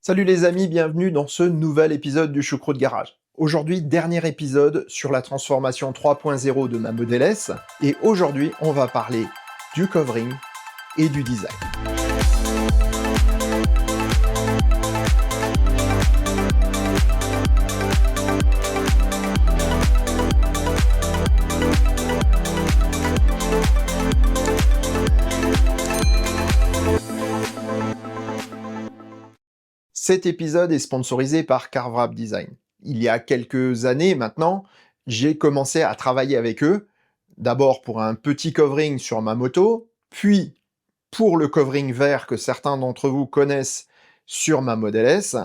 Salut les amis, bienvenue dans ce nouvel épisode du Choucroute Garage. Aujourd'hui, dernier épisode sur la transformation 3.0 de ma Model S, et aujourd'hui, on va parler du covering et du design. Cet épisode est sponsorisé par Carwrap Design. Il y a quelques années maintenant, j'ai commencé à travailler avec eux, d'abord pour un petit covering sur ma moto, puis pour le covering vert que certains d'entre vous connaissent sur ma Model S,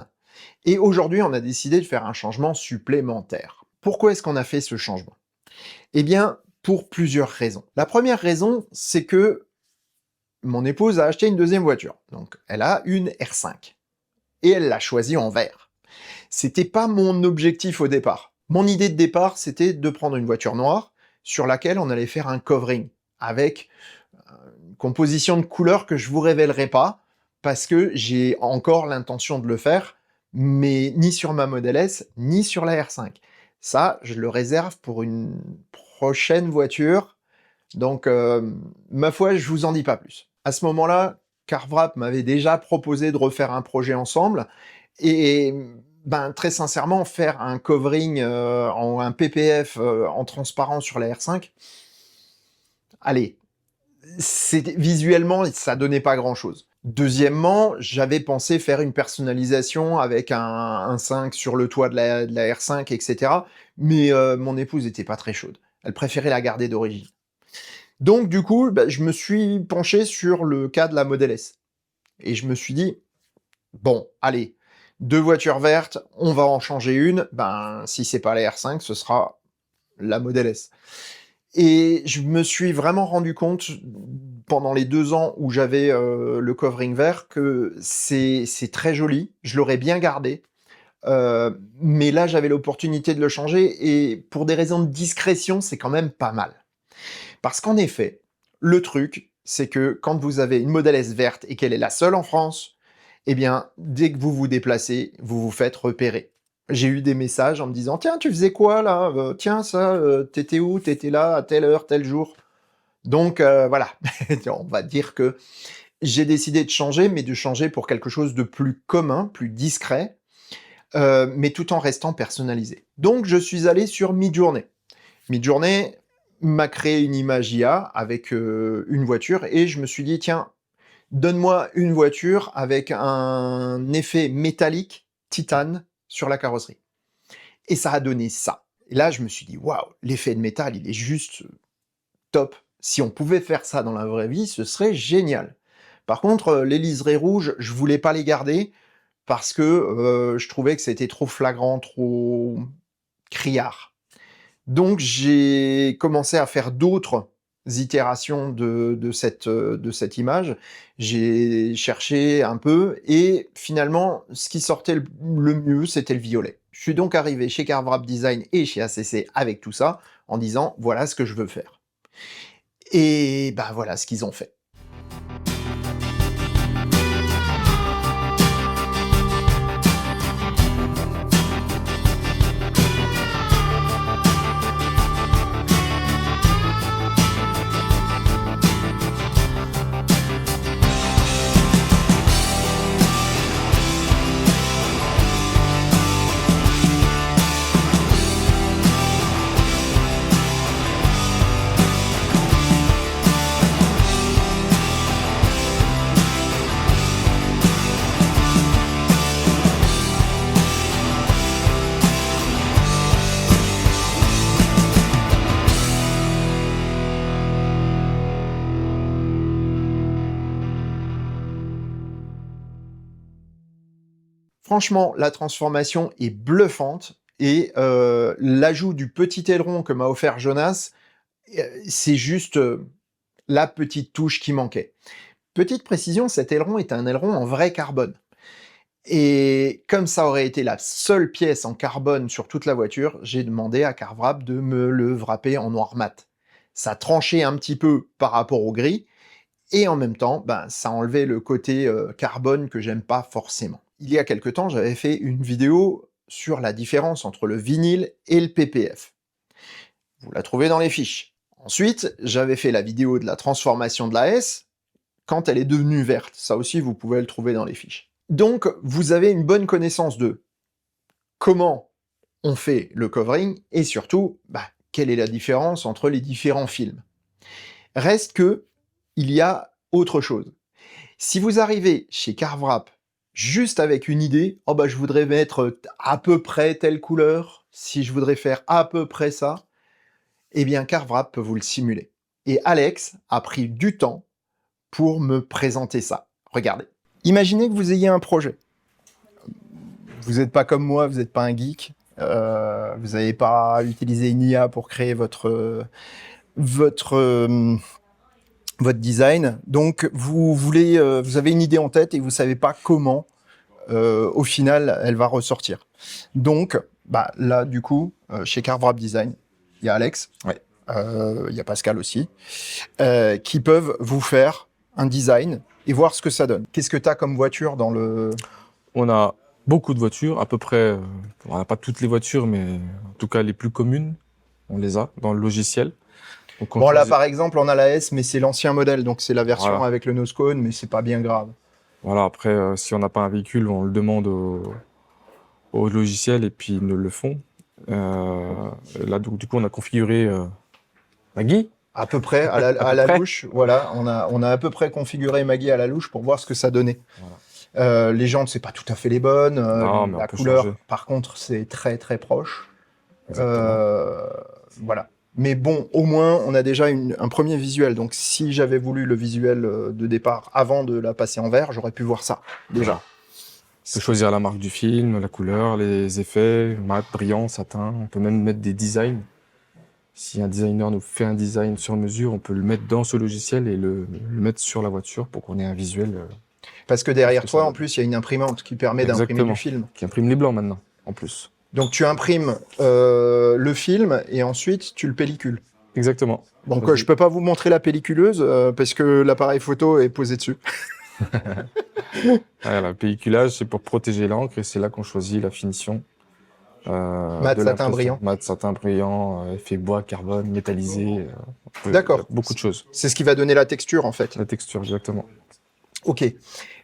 et aujourd'hui on a décidé de faire un changement supplémentaire. Pourquoi est-ce qu'on a fait ce changement? Eh bien, pour plusieurs raisons. La première raison, c'est que mon épouse a acheté une deuxième voiture, donc elle a une R5. Et elle l'a choisi en vert. C'était pas mon objectif au départ. Mon idée de départ, c'était de prendre une voiture noire sur laquelle on allait faire un covering avec une composition de couleurs que je vous révélerai pas parce que j'ai encore l'intention de le faire, mais ni sur ma Model S, ni sur la R5. Ça, je le réserve pour une prochaine voiture, donc ma foi, je vous en dis pas plus. À ce moment-là, Carwrap m'avait déjà proposé de refaire un projet ensemble, et ben, très sincèrement, faire un covering en un PPF en transparent sur la R5, allez, visuellement, ça donnait pas grand-chose. Deuxièmement, j'avais pensé faire une personnalisation avec un 5 sur le toit de la R5, etc. Mais mon épouse était pas très chaude. Elle préférait la garder d'origine. Donc du coup, bah, je me suis penché sur le cas de la Model S. Et je me suis dit, bon, allez, deux voitures vertes, on va en changer une. Ben, si c'est pas la R5, ce sera la Model S. Et je me suis vraiment rendu compte, pendant les 2 ans où j'avais le covering vert, que c'est très joli, je l'aurais bien gardé, mais là j'avais l'opportunité de le changer, et pour des raisons de discrétion, c'est quand même pas mal. Parce qu'en effet, le truc, c'est que quand vous avez une Model S verte et qu'elle est la seule en France, eh bien, dès que vous vous déplacez, vous vous faites repérer. J'ai eu des messages en me disant: «Tiens, tu faisais quoi là? Tiens ça, tu où? Tu là à telle heure, tel jour?» Donc voilà, on va dire que j'ai décidé de changer, mais de changer pour quelque chose de plus commun, plus discret, mais tout en restant personnalisé. Donc je suis allé sur Midjourney. Midjourney m'a créé une image IA avec une voiture, et je me suis dit: «Tiens, donne-moi une voiture avec un effet métallique titane sur la carrosserie». Et ça a donné ça. Et là, je me suis dit: «Waouh, l'effet de métal, il est juste top. Si on pouvait faire ça dans la vraie vie, ce serait génial». Par contre, les liserés rouges, je voulais pas les garder parce que je trouvais que c'était trop flagrant, trop criard. Donc j'ai commencé à faire d'autres itérations de cette image. J'ai cherché un peu, et finalement, ce qui sortait le mieux, c'était le violet. Je suis donc arrivé chez Carwrap Design et chez ACC avec tout ça, en disant: «Voilà ce que je veux faire». Et bah, voilà ce qu'ils ont fait. Franchement, la transformation est bluffante, et l'ajout du petit aileron que m'a offert Jonas, c'est juste, la petite touche qui manquait. Petite précision, cet aileron est un aileron en vrai carbone, et comme ça aurait été la seule pièce en carbone sur toute la voiture, j'ai demandé à Carwrap de me le wrapper en noir mat. Ça tranchait un petit peu par rapport au gris, et en même temps, ben, ça enlevait le côté carbone que j'aime pas forcément. il y a quelque temps, j'avais fait une vidéo sur la différence entre le vinyle et le PPF. Vous la trouvez dans les fiches. Ensuite, j'avais fait la vidéo de la transformation de la S quand elle est devenue verte. Ça aussi, vous pouvez le trouver dans les fiches. Donc, vous avez une bonne connaissance de comment on fait le covering et surtout, quelle est la différence entre les différents films. Reste que, il y a autre chose. Si vous arrivez chez Carvrap juste avec une idée, je voudrais mettre à peu près telle couleur, si je voudrais faire à peu près ça, eh bien Carvrap peut vous le simuler. Et Alex a pris du temps pour me présenter ça. Regardez. Imaginez que vous ayez un projet. Vous n'êtes pas comme moi, vous n'êtes pas un geek. Vous n'avez pas utilisé une IA pour créer votre design. Donc, vous avez une idée en tête et vous ne savez pas comment, au final, elle va ressortir. Donc, là, du coup, chez Carvrap Design, il y a Alex, il y a Pascal aussi, qui peuvent vous faire un design et voir ce que ça donne. Qu'est-ce que tu as comme voiture dans le... On a beaucoup de voitures, à peu près, on n'a pas toutes les voitures, mais en tout cas les plus communes, on les a dans le logiciel. Donc là par exemple on a la S, mais c'est l'ancien modèle, donc c'est la version avec le nose cone, mais c'est pas bien grave. Voilà, après si on n'a pas un véhicule, on le demande au logiciel et puis ils nous le font. Là du coup on a configuré Maggie. À peu près, à la louche, voilà, on a à peu près configuré Maggie à la louche pour voir ce que ça donnait. Voilà. Les jantes, c'est pas tout à fait les bonnes. Non, la couleur, par contre, c'est très très proche. Voilà. Mais bon, au moins, on a déjà un premier visuel. Donc, si j'avais voulu le visuel de départ avant de la passer en vert, j'aurais pu voir ça, déjà. On peut choisir la marque du film, la couleur, les effets, mat, brillant, satin. On peut même mettre des designs. Si un designer nous fait un design sur mesure, on peut le mettre dans ce logiciel et le mettre sur la voiture pour qu'on ait un visuel. Parce que derrière toi, en plus, il y a une imprimante qui permet d'imprimer du film. Qui imprime les blancs maintenant, en plus. Donc tu imprimes le film et ensuite tu le pellicules. Exactement. Donc je peux pas vous montrer la pelliculeuse parce que l'appareil photo est posé dessus. Le pelliculage, c'est pour protéger l'encre et c'est là qu'on choisit la finition. Mat, satin brillant. Mat, satin brillant, effet bois, carbone, métallisé. D'accord. Beaucoup de choses. C'est ce qui va donner la texture en fait. La texture, exactement. Ok.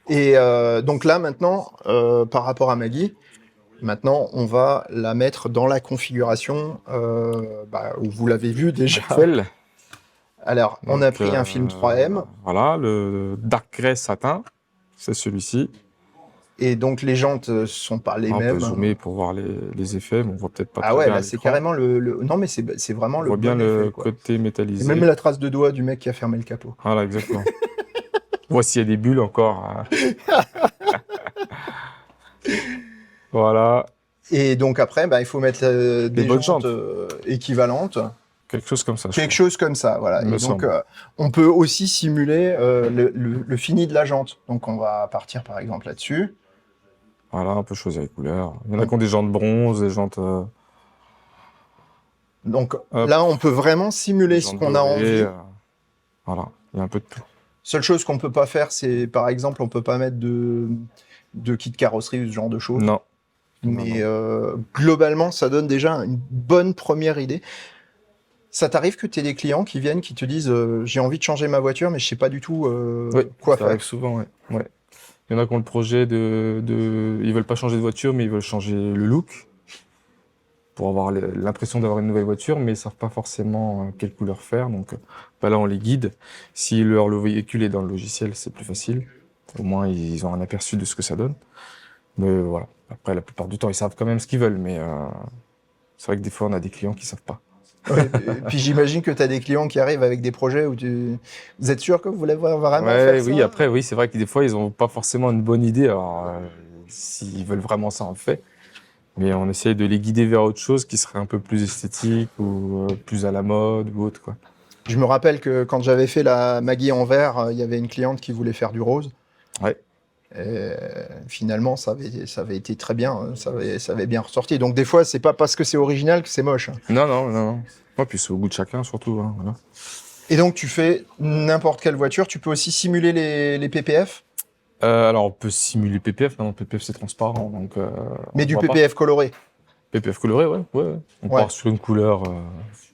Et donc là maintenant, par rapport à Maggie, maintenant on va la mettre dans la configuration où vous l'avez vu déjà. Actuelle. Alors, on a pris un film 3M. Voilà, le Dark Grey Satin, c'est celui-ci. Et donc, les jantes ne sont pas les mêmes. On peut zoomer pour voir les effets, mais on voit peut-être pas très bien. Ah ouais, c'est carrément le... Non, mais c'est vraiment le bon effet. On voit bien le côté métallisé. Et même la trace de doigt du mec qui a fermé le capot. Voilà, exactement. Voici, il y a des bulles encore. Voilà. Et donc après, il faut mettre des jantes équivalentes. Quelque chose comme ça. Quelque chose comme ça, voilà. Et donc, on peut aussi simuler le fini de la jante. Donc, on va partir, par exemple, là-dessus. Voilà, on peut choisir les couleurs. Il y en a qui ont des jantes bronze, des jantes... Donc, là, on peut vraiment simuler ce qu'on a envie. Voilà, il y a un peu de tout. Seule chose qu'on peut pas faire, c'est, par exemple, on peut pas mettre de kit carrosserie ou ce genre de choses. Non. Mais globalement, ça donne déjà une bonne première idée. Ça t'arrive que tu aies des clients qui viennent, qui te disent j'ai envie de changer ma voiture, mais je sais pas du tout quoi faire. Ça arrive souvent, ouais. Il y en a qui ont le projet ils veulent pas changer de voiture, mais ils veulent changer le look pour avoir l'impression d'avoir une nouvelle voiture, mais ils savent pas forcément quelle couleur faire. Donc là, on les guide. Si le véhicule est dans le logiciel, c'est plus facile. Au moins, ils ont un aperçu de ce que ça donne. Mais voilà. Après, la plupart du temps, ils savent quand même ce qu'ils veulent, mais c'est vrai que des fois, on a des clients qui savent pas. Ouais, puis j'imagine que tu as des clients qui arrivent avec des projets où vous êtes sûr que vous voulez vraiment faire ça? Oui, après, oui, c'est vrai que des fois, ils n'ont pas forcément une bonne idée. Alors, s'ils veulent vraiment ça, on le fait. Mais on essaye de les guider vers autre chose qui serait un peu plus esthétique ou plus à la mode ou autre, quoi. Je me rappelle que quand j'avais fait la Maggie en vert, il y avait une cliente qui voulait faire du rose. Ouais. Et finalement, ça avait été très bien, ça avait bien ressorti. Donc des fois, c'est pas parce que c'est original que c'est moche. Non. Ouais, puis c'est au goût de chacun, surtout. Hein, voilà. Et donc, tu fais n'importe quelle voiture. Tu peux aussi simuler les PPF? Alors, on peut simuler PPF. Maintenant, PPF, c'est transparent, donc Mais on du voit pas. PPF coloré, PPF coloré, ouais, ouais, ouais. On ouais, part sur une couleur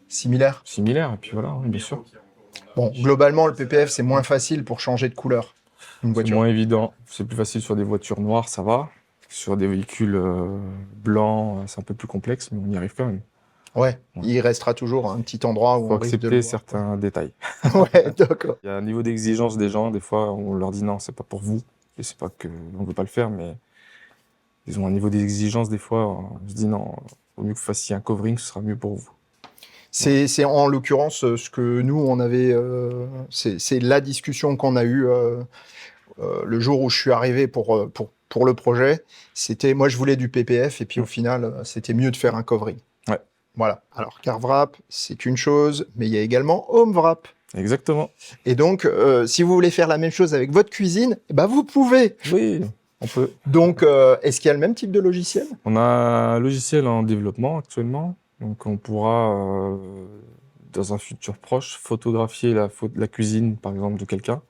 similaire. similaire, et puis voilà, oui, bien sûr. Bon, globalement, le PPF, c'est moins facile pour changer de couleur une C'est voiture. moins évident. C'est plus facile sur des voitures noires, ça va. Sur des véhicules blancs, c'est un peu plus complexe, mais on y arrive quand même. Ouais, Ouais. il restera toujours un petit endroit où Faut on risque de accepter le voir. certains détails. Ouais, d'accord. Il y a un niveau d'exigence des gens, des fois, on leur dit non, c'est pas pour vous. Et c'est pas que on veut pas le faire, mais ils ont un niveau d'exigence, des fois, on se dit non, vaut mieux que vous fassiez un covering, ce sera mieux pour vous. C'est en l'occurrence ce que nous, on avait. C'est la discussion qu'on a eue le jour où je suis arrivé pour le projet. C'était, moi, je voulais du PPF, et puis au final, c'était mieux de faire un covering. Ouais. Voilà. Alors, CarWrap, c'est une chose, mais il y a également HomeWrap. Exactement. Et donc, si vous voulez faire la même chose avec votre cuisine, eh ben, vous pouvez. Oui, on peut. Donc, est-ce qu'il y a le même type de logiciel? On a un logiciel en développement actuellement, donc on pourra, dans un futur proche, photographier la cuisine, par exemple, de quelqu'un,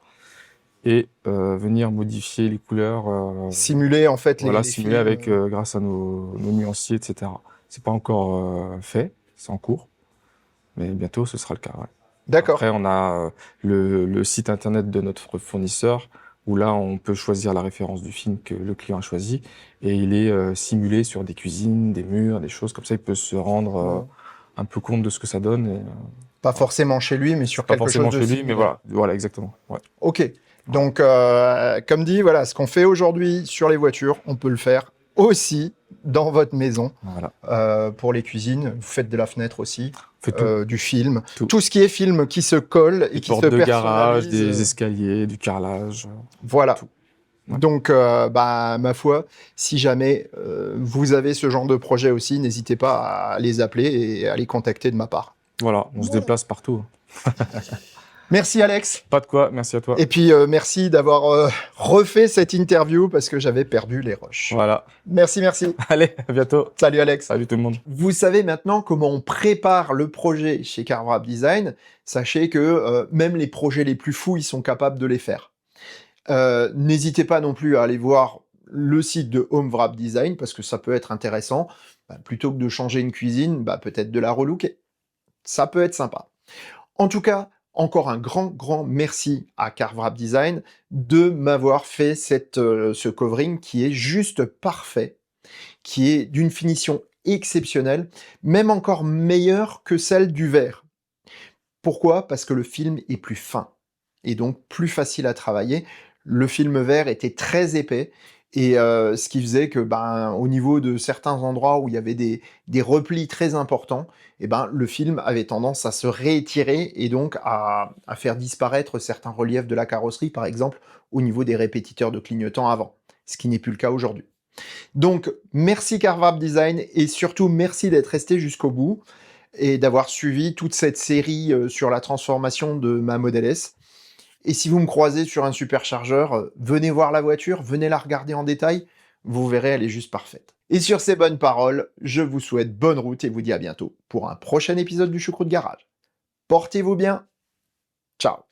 et venir modifier les couleurs, Simuler, en fait, voilà, les simuler films. avec, grâce à nos nuanciers, etc. C'est pas encore fait, c'est en cours, mais bientôt ce sera le cas. Ouais. D'accord. Après, on a le site internet de notre fournisseur, où là, on peut choisir la référence du film que le client a choisi, et il est simulé sur des cuisines, des murs, des choses comme ça. Il peut se rendre un peu compte de ce que ça donne. Et, Pas forcément chez lui, mais sur pas quelque chose forcément de chez lui, mais similaire. voilà, exactement. Ouais. Ok. Donc, comme dit, voilà, ce qu'on fait aujourd'hui sur les voitures, on peut le faire aussi dans votre maison. Voilà. Pour les cuisines, vous faites de la fenêtre aussi, Fait tout. du film, Tout. tout ce qui est film qui se colle et Des qui se portes de garage, personnalise. des escaliers, du carrelage. Voilà. Tout. Ouais. Donc, bah, ma foi, si jamais vous avez ce genre de projet aussi, n'hésitez pas à les appeler et à les contacter de ma part. Voilà, on se déplace partout. Merci Alex. Pas de quoi, merci à toi. Et puis merci d'avoir refait cette interview parce que j'avais perdu les rushs. Voilà. Merci, merci. Allez, à bientôt. Salut Alex. Salut tout le monde. Vous savez maintenant comment on prépare le projet chez CarWrap Design. Sachez que même les projets les plus fous, ils sont capables de les faire. N'hésitez pas non plus à aller voir le site de HomeWrap Design parce que ça peut être intéressant. Bah, plutôt que de changer une cuisine, bah, peut-être de la relooker. Ça peut être sympa. En tout cas, encore un grand merci à CarWrap Design de m'avoir fait ce covering qui est juste parfait, qui est d'une finition exceptionnelle, même encore meilleure que celle du verre. Pourquoi? Parce que le film est plus fin et donc plus facile à travailler. Le film vert était très épais et ce qui faisait que, ben, au niveau de certains endroits où il y avait des replis très importants, et ben, le film avait tendance à se réétirer et donc à faire disparaître certains reliefs de la carrosserie, par exemple, au niveau des répétiteurs de clignotants avant, ce qui n'est plus le cas aujourd'hui. Donc, merci CarWrap Design et surtout merci d'être resté jusqu'au bout et d'avoir suivi toute cette série sur la transformation de ma Model S. Et si vous me croisez sur un superchargeur, venez voir la voiture, venez la regarder en détail, vous verrez, elle est juste parfaite. Et sur ces bonnes paroles, je vous souhaite bonne route et vous dis à bientôt pour un prochain épisode du Choucroute Garage. Portez-vous bien. Ciao.